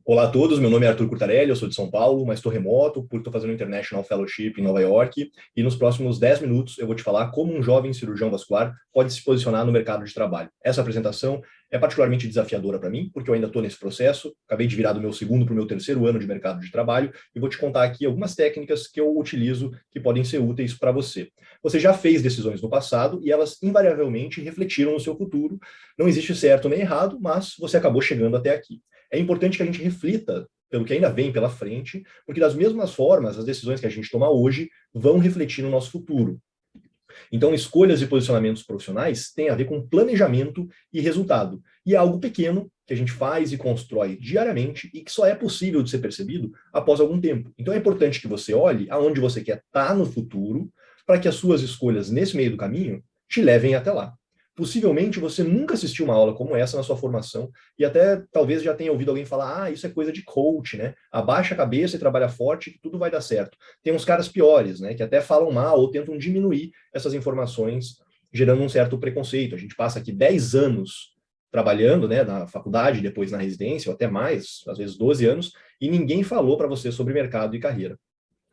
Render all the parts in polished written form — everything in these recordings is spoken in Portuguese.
Olá a todos, meu nome é Arthur Curtarelli, eu sou de São Paulo, mas estou remoto porque estou fazendo International Fellowship em Nova York e nos próximos 10 minutos eu vou te falar como um jovem cirurgião vascular pode se posicionar no mercado de trabalho. Essa apresentação é particularmente desafiadora para mim, porque eu ainda estou nesse processo, acabei de virar do meu segundo para o meu terceiro ano de mercado de trabalho e vou te contar aqui algumas técnicas que eu utilizo que podem ser úteis para você. Você já fez decisões no passado e elas invariavelmente refletiram no seu futuro. Não existe certo nem errado, mas você acabou chegando até aqui. É importante que a gente reflita pelo que ainda vem pela frente, porque das mesmas formas, as decisões que a gente toma hoje vão refletir no nosso futuro. Então, escolhas e posicionamentos profissionais têm a ver com planejamento e resultado. E é algo pequeno que a gente faz e constrói diariamente e que só é possível de ser percebido após algum tempo. Então, é importante que você olhe aonde você quer estar no futuro, para que as suas escolhas nesse meio do caminho te levem até lá. Possivelmente você nunca assistiu uma aula como essa na sua formação e até talvez já tenha ouvido alguém falar: ah, isso é coisa de coach, né? Abaixa a cabeça e trabalha forte que tudo vai dar certo. Tem uns caras piores, né, que até falam mal ou tentam diminuir essas informações, gerando um certo preconceito. A gente passa aqui 10 anos trabalhando, né, na faculdade, depois na residência, ou até mais, às vezes 12 anos, e ninguém falou para você sobre mercado e carreira.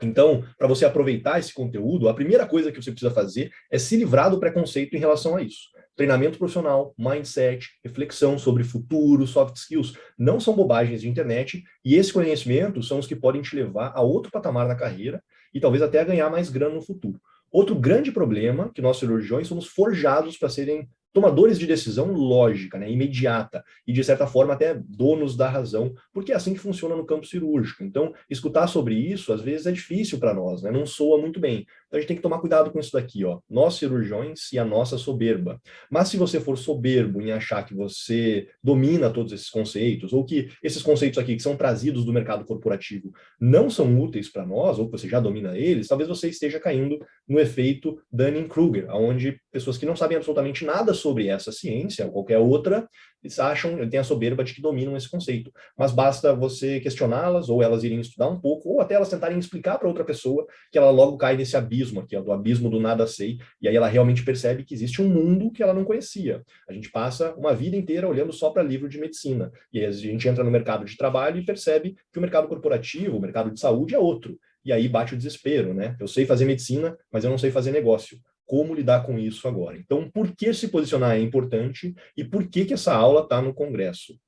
Então, para você aproveitar esse conteúdo, a primeira coisa que você precisa fazer é se livrar do preconceito em relação a isso. Treinamento profissional, mindset, reflexão sobre futuro, soft skills, não são bobagens de internet, e esse conhecimento são os que podem te levar a outro patamar na carreira e talvez até a ganhar mais grana no futuro. Outro grande problema que nós cirurgiões somos forjados para serem tomadores de decisão lógica, né, imediata, e de certa forma até donos da razão, porque é assim que funciona no campo cirúrgico. Então, escutar sobre isso às vezes é difícil para nós, né, não soa muito bem. Então a gente tem que tomar cuidado com isso daqui, ó, nós cirurgiões e a nossa soberba. Mas se você for soberbo em achar que você domina todos esses conceitos, ou que esses conceitos aqui que são trazidos do mercado corporativo não são úteis para nós, ou que você já domina eles, talvez você esteja caindo no efeito Dunning-Kruger, onde pessoas que não sabem absolutamente nada sobre essa ciência ou qualquer outra, eles acham, têm a soberba de que dominam esse conceito. Mas basta você questioná-las, ou elas irem estudar um pouco, ou até elas tentarem explicar para outra pessoa que ela logo cai nesse abismo aqui, ó, do abismo do nada sei, e aí ela realmente percebe que existe um mundo que ela não conhecia. A gente passa uma vida inteira olhando só para livro de medicina, e aí a gente entra no mercado de trabalho e percebe que o mercado corporativo, o mercado de saúde é outro. E aí bate o desespero, né? Eu sei fazer medicina, mas eu não sei fazer negócio. Como lidar com isso agora? Então, por que se posicionar é importante e por que essa aula está no Congresso?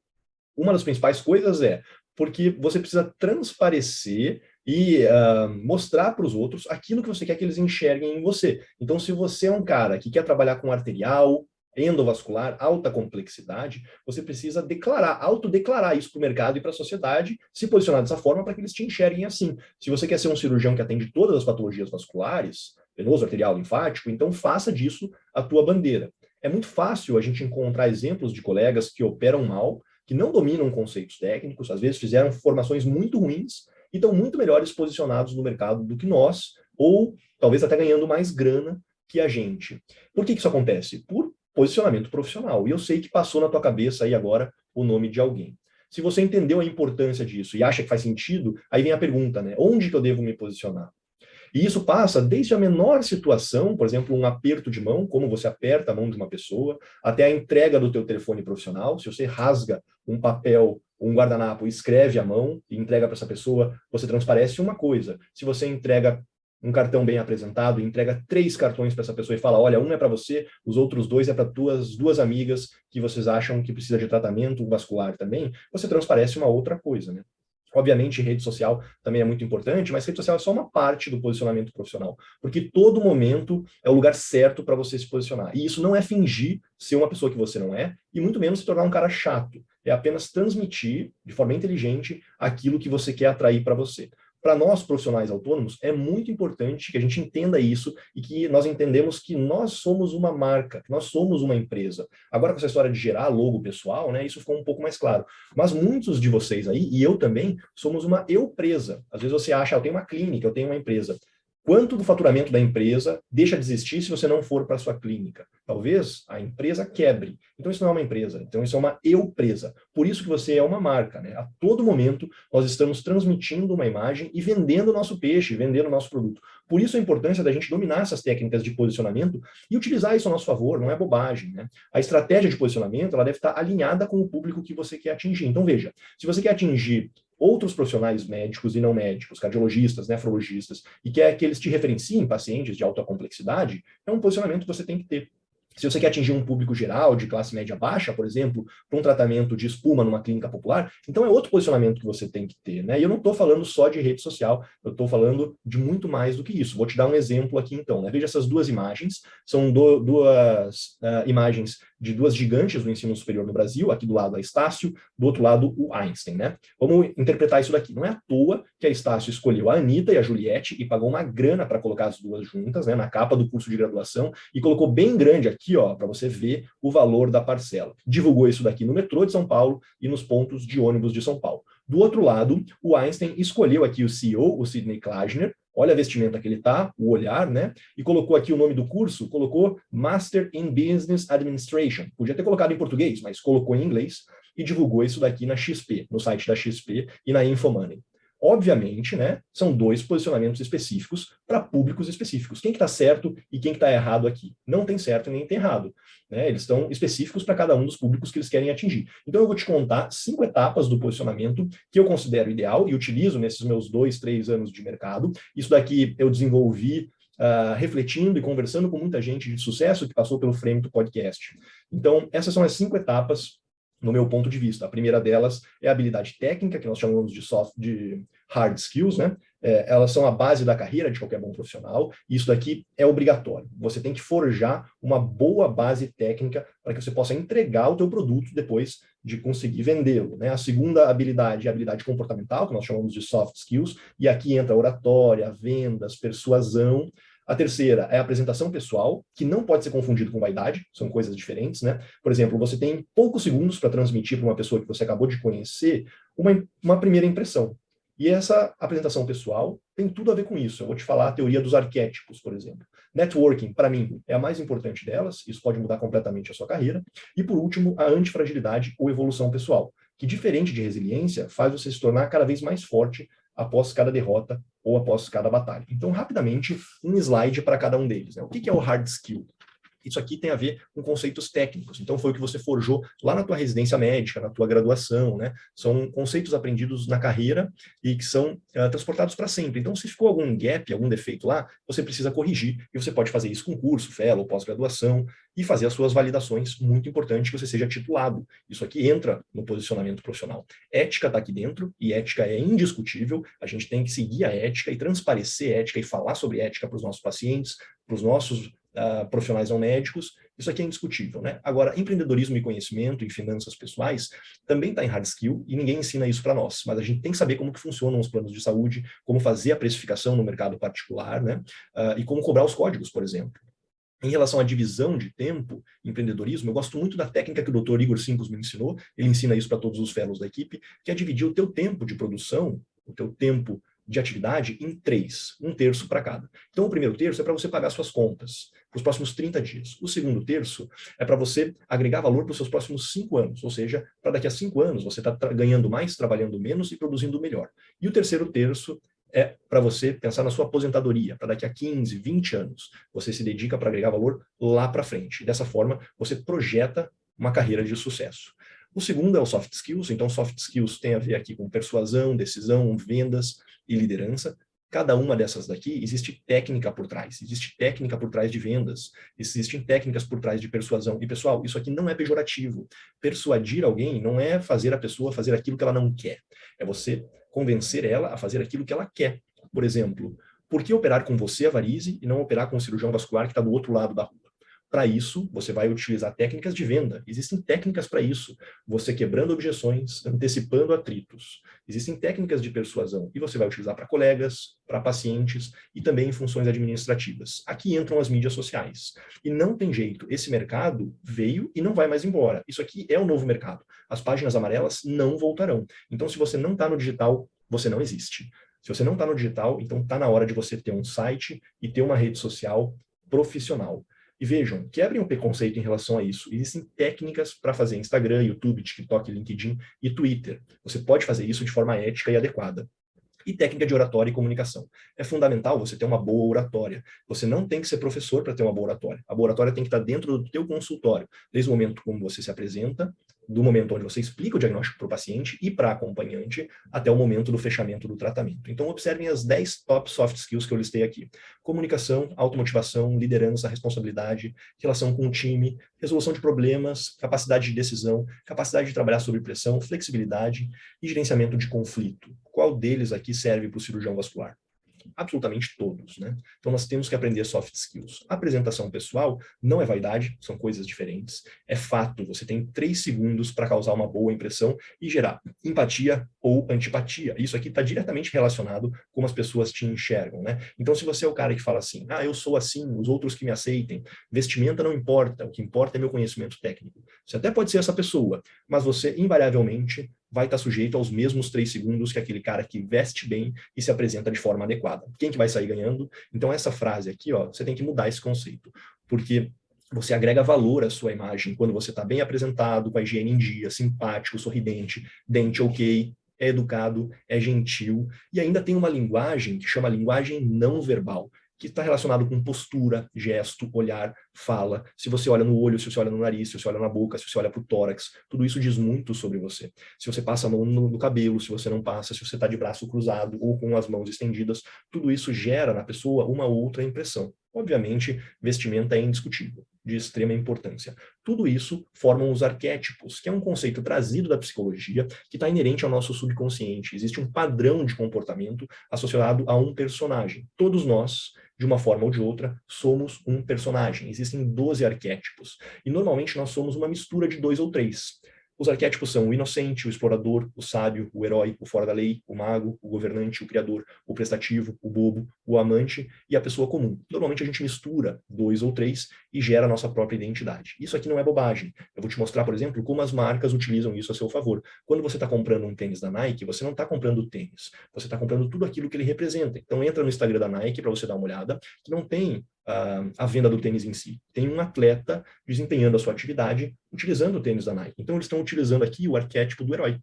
Uma das principais coisas é porque você precisa transparecer e mostrar para os outros aquilo que você quer que eles enxerguem em você. Então, se você é um cara que quer trabalhar com arterial, endovascular, alta complexidade, você precisa declarar, autodeclarar isso para o mercado e para a sociedade, se posicionar dessa forma para que eles te enxerguem assim. Se você quer ser um cirurgião que atende todas as patologias vasculares, venoso, arterial, linfático, então faça disso a tua bandeira. É muito fácil a gente encontrar exemplos de colegas que operam mal, que não dominam conceitos técnicos, às vezes fizeram formações muito ruins e estão muito melhores posicionados no mercado do que nós, ou talvez até ganhando mais grana que a gente. Por que isso acontece? Por posicionamento profissional. E eu sei que passou na tua cabeça aí agora o nome de alguém. Se você entendeu a importância disso e acha que faz sentido, aí vem a pergunta, né? Onde que eu devo me posicionar? E isso passa desde a menor situação, por exemplo, um aperto de mão, como você aperta a mão de uma pessoa, até a entrega do teu telefone profissional. Se você rasga um papel, um guardanapo, escreve a mão e entrega para essa pessoa, você transparece uma coisa. Se você entrega um cartão bem apresentado, entrega 3 cartões para essa pessoa e fala: olha, um é para você, os outros 2 é para tuas 2 amigas que vocês acham que precisa de tratamento vascular também, você transparece uma outra coisa, né? Obviamente, rede social também é muito importante, mas rede social é só uma parte do posicionamento profissional, porque todo momento é o lugar certo para você se posicionar. E isso não é fingir ser uma pessoa que você não é, e muito menos se tornar um cara chato. É apenas transmitir, de forma inteligente, aquilo que você quer atrair para você. Para nós, profissionais autônomos, é muito importante que a gente entenda isso e que nós entendemos que nós somos uma marca, que nós somos uma empresa. Agora, com essa história de gerar logo pessoal, né, isso ficou um pouco mais claro. Mas muitos de vocês aí, e eu também, somos uma eu-presa. Às vezes você acha: eu tenho uma clínica, eu tenho uma empresa. Quanto do faturamento da empresa deixa de existir se você não for para a sua clínica? Talvez a empresa quebre. Então isso não é uma empresa, então isso é uma eu-presa. Por isso que você é uma marca, né? A todo momento nós estamos transmitindo uma imagem e vendendo o nosso peixe, vendendo o nosso produto. Por isso a importância da gente dominar essas técnicas de posicionamento e utilizar isso a nosso favor, não é bobagem, né? A estratégia de posicionamento, ela deve estar alinhada com o público que você quer atingir. Então veja, se você quer atingir outros profissionais médicos e não médicos, cardiologistas, nefrologistas, e quer que eles te referenciem pacientes de alta complexidade, é um posicionamento que você tem que ter. Se você quer atingir um público geral, de classe média baixa, por exemplo, para um tratamento de espuma numa clínica popular, então é outro posicionamento que você tem que ter, né? E eu não estou falando só de rede social, eu estou falando de muito mais do que isso. Vou te dar um exemplo aqui então, né? Veja essas duas imagens, são duas imagens de duas gigantes do ensino superior no Brasil, aqui do lado a Estácio, do outro lado o Einstein, né? Vamos interpretar isso daqui. Não é à toa que a Estácio escolheu a Anitta e a Juliette e pagou uma grana para colocar as duas juntas, né, na capa do curso de graduação, e colocou bem grande aqui, ó, para você ver o valor da parcela. Divulgou isso daqui no metrô de São Paulo e nos pontos de ônibus de São Paulo. Do outro lado, o Einstein escolheu aqui o CEO, o Sidney Klausner, olha a vestimenta que ele tá, o olhar, né? E colocou aqui o nome do curso, colocou Master in Business Administration. Podia ter colocado em português, mas colocou em inglês e divulgou isso daqui na XP, no site da XP e na Infomoney. Obviamente, né, são dois posicionamentos específicos para públicos específicos. Quem que está certo e quem que está errado aqui? Não tem certo e nem tem errado. Né? Eles estão específicos para cada um dos públicos que eles querem atingir. Então eu vou te contar 5 etapas do posicionamento que eu considero ideal e utilizo nesses meus 2, 3 anos de mercado. Isso daqui eu desenvolvi refletindo e conversando com muita gente de sucesso que passou pelo frame do podcast. Então essas são as 5 etapas no meu ponto de vista. A primeira delas é a habilidade técnica, que nós chamamos de hard skills, né? Elas são a base da carreira de qualquer bom profissional, e isso daqui é obrigatório. Você tem que forjar uma boa base técnica para que você possa entregar o teu produto depois de conseguir vendê-lo, né? A segunda habilidade é a habilidade comportamental, que nós chamamos de soft skills, e aqui entra oratória, vendas, persuasão. A terceira é a apresentação pessoal, que não pode ser confundido com vaidade, são coisas diferentes, né? Por exemplo, você tem poucos segundos para transmitir para uma pessoa que você acabou de conhecer uma primeira impressão. E essa apresentação pessoal tem tudo a ver com isso. Eu vou te falar a teoria dos arquétipos, por exemplo. Networking, para mim, é a mais importante delas, isso pode mudar completamente a sua carreira. E, por último, a antifragilidade ou evolução pessoal, que, diferente de resiliência, faz você se tornar cada vez mais forte após cada derrota ou após cada batalha. Então, rapidamente, um slide para cada um deles. Né? O que é o hard skill? Isso aqui tem a ver com conceitos técnicos. Então, foi o que você forjou lá na tua residência médica, na tua graduação, né? São conceitos aprendidos na carreira e que são transportados para sempre. Então, se ficou algum gap, algum defeito lá, você precisa corrigir. E você pode fazer isso com curso, fellow, pós-graduação, e fazer as suas validações. Muito importante que você seja titulado. Isso aqui entra no posicionamento profissional. Ética está aqui dentro, e ética é indiscutível. A gente tem que seguir a ética e transparecer ética e falar sobre ética para os nossos pacientes, para os nossos profissionais não médicos, isso aqui é indiscutível, né? Agora, empreendedorismo e conhecimento e finanças pessoais também está em hard skill e ninguém ensina isso para nós, mas a gente tem que saber como que funcionam os planos de saúde, como fazer a precificação no mercado particular, né? E como cobrar os códigos, por exemplo. Em relação à divisão de tempo, empreendedorismo, eu gosto muito da técnica que o Dr. Igor Simples me ensinou, ele ensina isso para todos os fellows da equipe, que é dividir o teu tempo de produção, o teu tempo de atividade em 3, um terço para cada. Então, o primeiro terço é para você pagar suas contas para os próximos 30 dias. O segundo terço é para você agregar valor para os seus próximos 5 anos, ou seja, para daqui a 5 anos você está ganhando mais, trabalhando menos e produzindo melhor. E o terceiro terço é para você pensar na sua aposentadoria, para daqui a 15, 20 anos. Você se dedica para agregar valor lá para frente. Dessa forma, você projeta uma carreira de sucesso. O segundo é o soft skills, então soft skills tem a ver aqui com persuasão, decisão, vendas e liderança. Cada uma dessas daqui existe técnica por trás, existe técnica por trás de vendas, existem técnicas por trás de persuasão. E pessoal, isso aqui não é pejorativo. Persuadir alguém não é fazer a pessoa fazer aquilo que ela não quer, é você convencer ela a fazer aquilo que ela quer. Por exemplo, por que operar com você a varize e não operar com o cirurgião vascular que está do outro lado da rua? Para isso, você vai utilizar técnicas de venda. Existem técnicas para isso. Você quebrando objeções, antecipando atritos. Existem técnicas de persuasão e você vai utilizar para colegas, para pacientes e também em funções administrativas. Aqui entram as mídias sociais. E não tem jeito. Esse mercado veio e não vai mais embora. Isso aqui é o novo mercado. As páginas amarelas não voltarão. Então, se você não está no digital, você não existe. Se você não está no digital, então está na hora de você ter um site e ter uma rede social profissional. E vejam, quebrem o preconceito em relação a isso. Existem técnicas para fazer Instagram, YouTube, TikTok, LinkedIn e Twitter. Você pode fazer isso de forma ética e adequada. E técnica de oratória e comunicação. É fundamental você ter uma boa oratória. Você não tem que ser professor para ter uma boa oratória. A boa oratória tem que estar dentro do teu consultório, desde o momento como você se apresenta, do momento onde você explica o diagnóstico para o paciente e para a acompanhante, até o momento do fechamento do tratamento. Então, observem as 10 top soft skills que eu listei aqui. Comunicação, automotivação, liderança, responsabilidade, relação com o time, resolução de problemas, capacidade de decisão, capacidade de trabalhar sob pressão, flexibilidade e gerenciamento de conflito. Qual deles aqui serve para o cirurgião vascular? Absolutamente todos, né? Então nós temos que aprender soft skills. A apresentação pessoal não é vaidade, são coisas diferentes. É fato, você tem 3 segundos para causar uma boa impressão e gerar empatia ou antipatia. Isso aqui está diretamente relacionado com como as pessoas te enxergam, né? Então se você é o cara que fala assim, eu sou assim, os outros que me aceitem, vestimenta não importa, o que importa é meu conhecimento técnico. Você até pode ser essa pessoa, mas você invariavelmente vai estar sujeito aos mesmos 3 segundos que aquele cara que veste bem e se apresenta de forma adequada. Quem que vai sair ganhando? Então essa frase aqui, você tem que mudar esse conceito, porque você agrega valor à sua imagem quando você está bem apresentado, com a higiene em dia, simpático, sorridente, dente ok, é educado, é gentil, e ainda tem uma linguagem que chama linguagem não verbal, que está relacionado com postura, gesto, olhar, fala. Se você olha no olho, se você olha no nariz, se você olha na boca, se você olha para o tórax, tudo isso diz muito sobre você. Se você passa a mão no cabelo, se você não passa, se você está de braço cruzado ou com as mãos estendidas, tudo isso gera na pessoa uma outra impressão. Obviamente, vestimenta é indiscutível, de extrema importância. Tudo isso formam os arquétipos, que é um conceito trazido da psicologia que está inerente ao nosso subconsciente. Existe um padrão de comportamento associado a um personagem. Todos nós, de uma forma ou de outra, somos um personagem. Existem 12 arquétipos. E normalmente nós somos uma mistura de 2 ou 3. Os arquétipos são o inocente, o explorador, o sábio, o herói, o fora da lei, o mago, o governante, o criador, o prestativo, o bobo, o amante e a pessoa comum. Normalmente a gente mistura 2 ou 3 e gera a nossa própria identidade. Isso aqui não é bobagem. Eu vou te mostrar, por exemplo, como as marcas utilizam isso a seu favor. Quando você está comprando um tênis da Nike, você não está comprando o tênis, você está comprando tudo aquilo que ele representa. Então entra no Instagram da Nike para você dar uma olhada, que não tem a venda do tênis em si. Tem um atleta desempenhando a sua atividade utilizando o tênis da Nike. Então eles estão utilizando aqui o arquétipo do herói.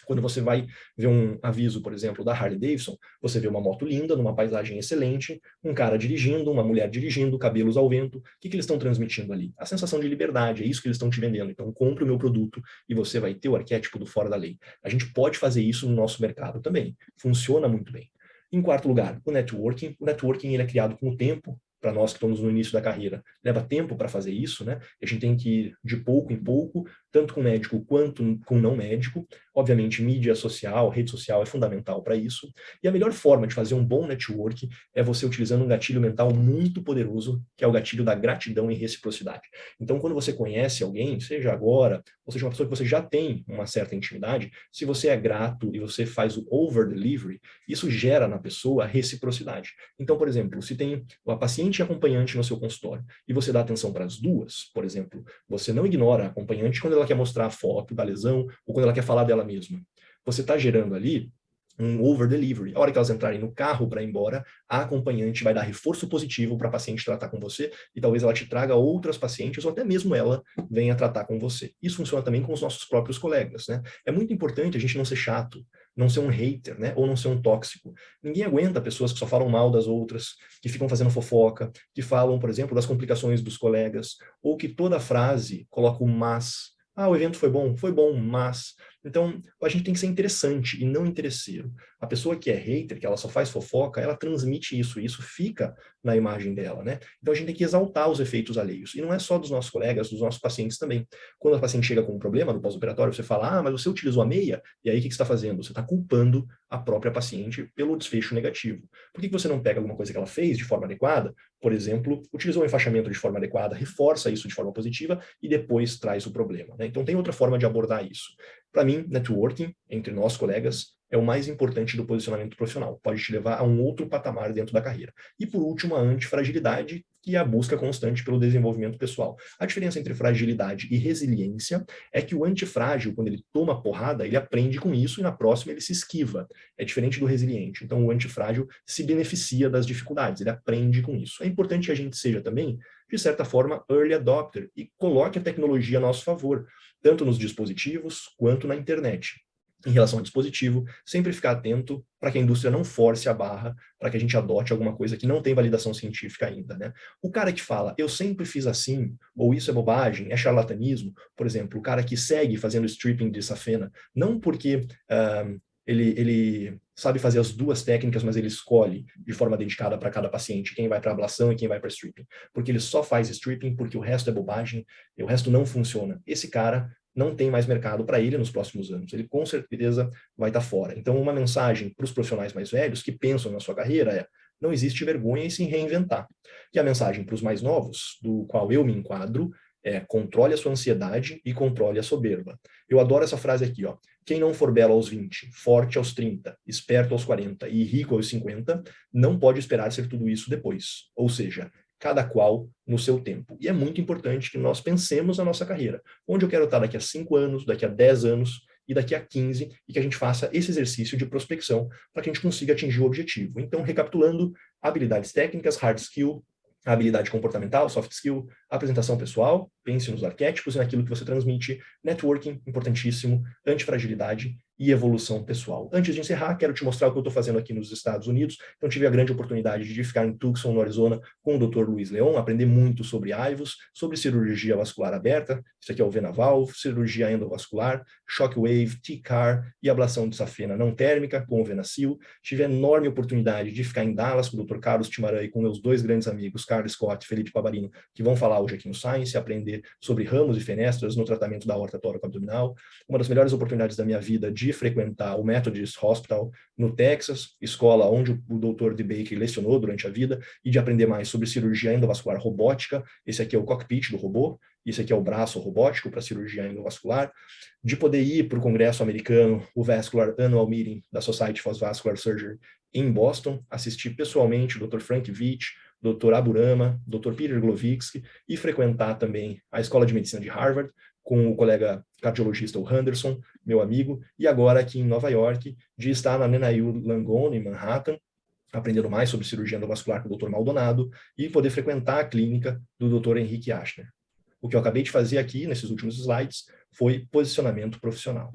Quando você vai ver um aviso, por exemplo, da Harley Davidson, você vê uma moto linda, numa paisagem excelente, um cara dirigindo, uma mulher dirigindo, cabelos ao vento. O que eles estão transmitindo ali? A sensação de liberdade, é isso que eles estão te vendendo. Então, compre o meu produto e você vai ter o arquétipo do fora da lei. A gente pode fazer isso no nosso mercado também. Funciona muito bem. Em quarto lugar, o networking. O networking ele é criado com o tempo. Para nós que estamos no início da carreira, leva tempo para fazer isso, né? A gente tem que ir de pouco em pouco, tanto com médico quanto com não médico. Obviamente, mídia social, rede social é fundamental para isso. E a melhor forma de fazer um bom network é você utilizando um gatilho mental muito poderoso, que é o gatilho da gratidão e reciprocidade. Então, quando você conhece alguém, seja agora, ou seja uma pessoa que você já tem uma certa intimidade, se você é grato e você faz o over-delivery, isso gera na pessoa reciprocidade. Então, por exemplo, se tem a paciente e acompanhante no seu consultório e você dá atenção para as duas, por exemplo, você não ignora a acompanhante quando ela quer mostrar a foto da lesão ou quando ela quer falar dela mesma. Você está gerando ali um over-delivery. A hora que elas entrarem no carro para ir embora, a acompanhante vai dar reforço positivo para a paciente tratar com você e talvez ela te traga outras pacientes ou até mesmo ela venha tratar com você. Isso funciona também com os nossos próprios colegas, né? É muito importante a gente não ser chato, não ser um hater, né? Ou não ser um tóxico. Ninguém aguenta pessoas que só falam mal das outras, que ficam fazendo fofoca, que falam, por exemplo, das complicações dos colegas, ou que toda frase coloca o mas. O evento foi bom, mas... Então, a gente tem que ser interessante e não interesseiro. A pessoa que é hater, que ela só faz fofoca, ela transmite isso, e isso fica na imagem dela, né? Então, a gente tem que exaltar os efeitos alheios. E não é só dos nossos colegas, dos nossos pacientes também. Quando a paciente chega com um problema no pós-operatório, você fala, mas você utilizou a meia? E aí, o que você está fazendo? Você está culpando a própria paciente pelo desfecho negativo. Por que você não pega alguma coisa que ela fez de forma adequada? Por exemplo, utilizou o enfaixamento de forma adequada, reforça isso de forma positiva e depois traz o problema, né? Então, tem outra forma de abordar isso. Para mim, networking entre nós colegas é o mais importante do posicionamento profissional. Pode te levar a um outro patamar dentro da carreira. E por último, a antifragilidade, que é a busca constante pelo desenvolvimento pessoal. A diferença entre fragilidade e resiliência é que o antifrágil, quando ele toma porrada, ele aprende com isso e na próxima ele se esquiva. É diferente do resiliente. Então, o antifrágil se beneficia das dificuldades, ele aprende com isso. É importante que a gente seja também, de certa forma, early adopter e coloque a tecnologia a nosso favor, tanto nos dispositivos quanto na internet. Em relação ao dispositivo, sempre ficar atento para que a indústria não force a barra, para que a gente adote alguma coisa que não tem validação científica ainda, né? O cara que fala, eu sempre fiz assim, ou isso é bobagem, é charlatanismo, por exemplo, o cara que segue fazendo stripping de safena, não porque ele sabe fazer as duas técnicas, mas ele escolhe de forma dedicada para cada paciente quem vai para ablação e quem vai para stripping, porque ele só faz stripping porque o resto é bobagem, e o resto não funciona. Esse cara não tem mais mercado para ele nos próximos anos. Ele com certeza vai estar fora. Então, uma mensagem para os profissionais mais velhos que pensam na sua carreira é: não existe vergonha em se reinventar. E a mensagem para os mais novos, do qual eu me enquadro, é: controle a sua ansiedade e controle a soberba. Eu adoro essa frase aqui, ó. Quem não for belo aos 20, forte aos 30, esperto aos 40 e rico aos 50, não pode esperar ser tudo isso depois. Ou seja, cada qual no seu tempo. E é muito importante que nós pensemos na nossa carreira. Onde eu quero estar daqui a 5 anos, daqui a 10 anos e daqui a 15, e que a gente faça esse exercício de prospecção para que a gente consiga atingir o objetivo. Então, recapitulando, habilidades técnicas, hard skill, a habilidade comportamental, soft skill, apresentação pessoal, pense nos arquétipos e naquilo que você transmite, networking, importantíssimo, antifragilidade e evolução pessoal. Antes de encerrar, quero te mostrar o que eu estou fazendo aqui nos Estados Unidos. Então, tive a grande oportunidade de ficar em Tucson, no Arizona, com o Dr. Luiz Leon, aprender muito sobre AIVOS, sobre cirurgia vascular aberta, isso aqui é o Venavalve, cirurgia endovascular, shockwave, T-CAR e ablação de safena não térmica, com o Venacil. Tive a enorme oportunidade de ficar em Dallas com o Dr. Carlos Timaran e com meus dois grandes amigos, Carlos Scott e Felipe Pavarino, que vão falar hoje aqui no Science, aprender sobre ramos e fenestras no tratamento da aorta tóraco-abdominal. Uma das melhores oportunidades da minha vida de frequentar o Methodist Hospital no Texas, escola onde o Dr. DeBakey lecionou durante a vida, e de aprender mais sobre cirurgia endovascular robótica. Esse aqui é o cockpit do robô, esse aqui é o braço robótico para cirurgia endovascular, de poder ir para o congresso americano, o Vascular Annual Meeting da Society for Vascular Surgery em Boston, assistir pessoalmente o Dr. Frank Veitch, Dr. Aburama, Dr. Peter Glovitsky, e frequentar também a Escola de Medicina de Harvard, com o colega cardiologista o Henderson, meu amigo, e agora aqui em Nova York, de estar na NYU Langone, em Manhattan, aprendendo mais sobre cirurgia endovascular com o Dr. Maldonado, e poder frequentar a clínica do Dr. Henrique Ashner. O que eu acabei de fazer aqui, nesses últimos slides, foi posicionamento profissional.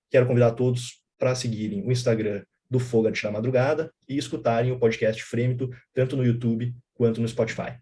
Quero convidar todos para seguirem o Instagram do Fogarty na Madrugada e escutarem o podcast Frêmito, tanto no YouTube quanto no Spotify.